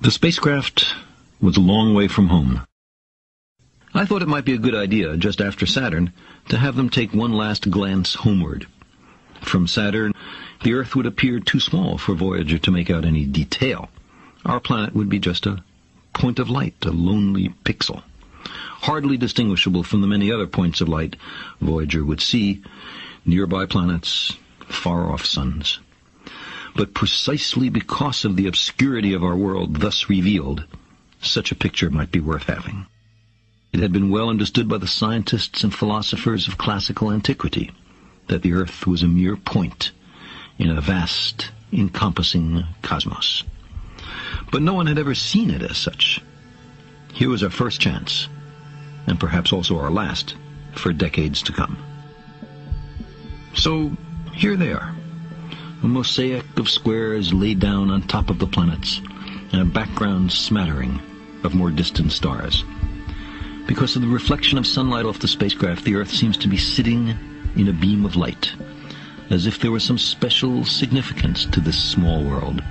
The spacecraft was a long way from home. I thought it might be a good idea, just after Saturn, to have them take one last glance homeward. From Saturn, the Earth would appear too small for Voyager to make out any detail. Our planet would be just a point of light, a lonely pixel, hardly distinguishable from the many other points of light Voyager would see, nearby planets, far-off suns. But precisely because of the obscurity of our world thus revealed, such a picture might be worth having. It had been well understood by the scientists and philosophers of classical antiquity that the Earth was a mere point in a vast, encompassing cosmos. But no one had ever seen it as such. Here was our first chance, and perhaps also our last, for decades to come. So, here they are, a mosaic of squares laid down on top of the planets, and a background smattering of more distant stars. Because of the reflection of sunlight off the spacecraft, the Earth seems to be sitting in a beam of light, as if there was some special significance to this small world.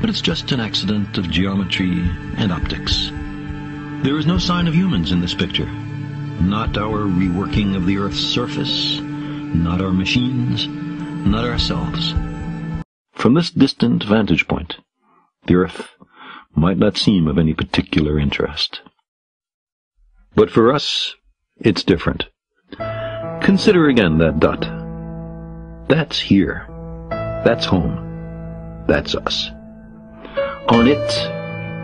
But it's just an accident of geometry and optics. There is no sign of humans in this picture. Not our reworking of the Earth's surface, not our machines, not ourselves. From this distant vantage point, the Earth might not seem of any particular interest. But for us, it's different. Consider again that dot. That's here. That's home. That's us. On it,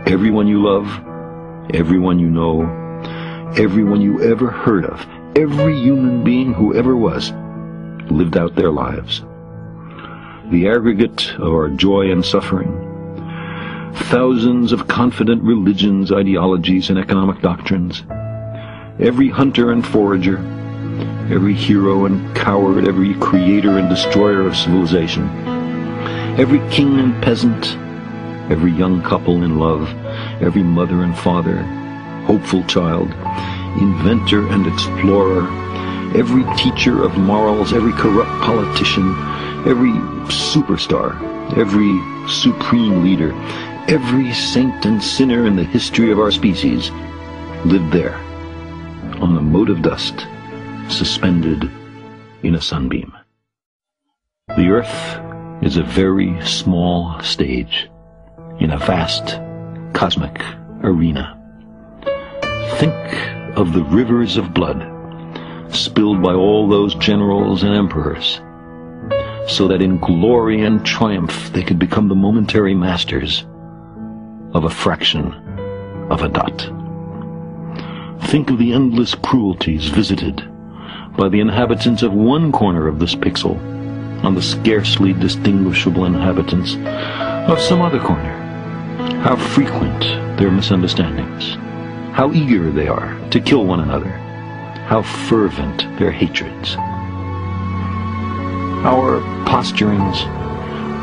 everyone you love, everyone you know, everyone you ever heard of, every human being who ever was, lived out their lives. The aggregate of our joy and suffering, thousands of confident religions, ideologies, and economic doctrines, every hunter and forager, every hero and coward, every creator and destroyer of civilization, every king and peasant, every young couple in love, every mother and father, hopeful child, inventor and explorer, every teacher of morals, every corrupt politician, every superstar, every supreme leader, every saint and sinner in the history of our species lived there, on a mote of dust, suspended in a sunbeam. The Earth is a very small stage in a vast cosmic arena. Think of the rivers of blood spilled by all those generals and emperors, so that in glory and triumph they could become the momentary masters of a fraction of a dot. Think of the endless cruelties visited by the inhabitants of one corner of this pixel on the scarcely distinguishable inhabitants of some other corner. How frequent their misunderstandings, how eager they are to kill one another, how fervent their hatreds. Our posturings,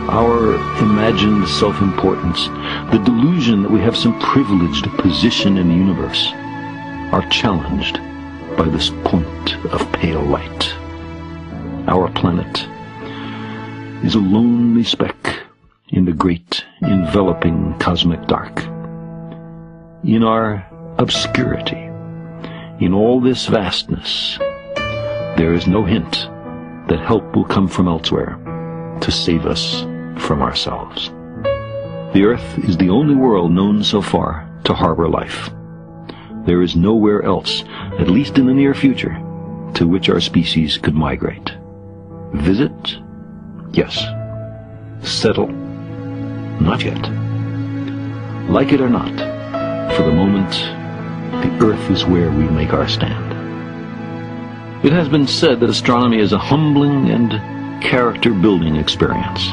our imagined self-importance, the delusion that we have some privileged position in the universe, are challenged by this point of pale light. Our planet is a lonely speck in the great enveloping cosmic dark. In our obscurity, in all this vastness, there is no hint that help will come from elsewhere to save us from ourselves. The Earth is the only world known so far to harbor life. There is nowhere else, at least in the near future, to which our species could migrate. Visit? Yes. Settle? Not yet. Like it or not, for the moment, the Earth is where we make our stand. It has been said that astronomy is a humbling and character-building experience.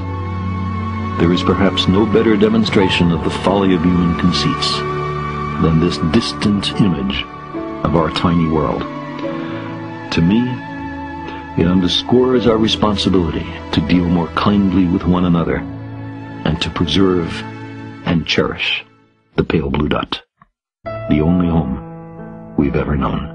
There is perhaps no better demonstration of the folly of human conceits than this distant image of our tiny world. To me, it underscores our responsibility to deal more kindly with one another and to preserve and cherish the pale blue dot, the only home we've ever known.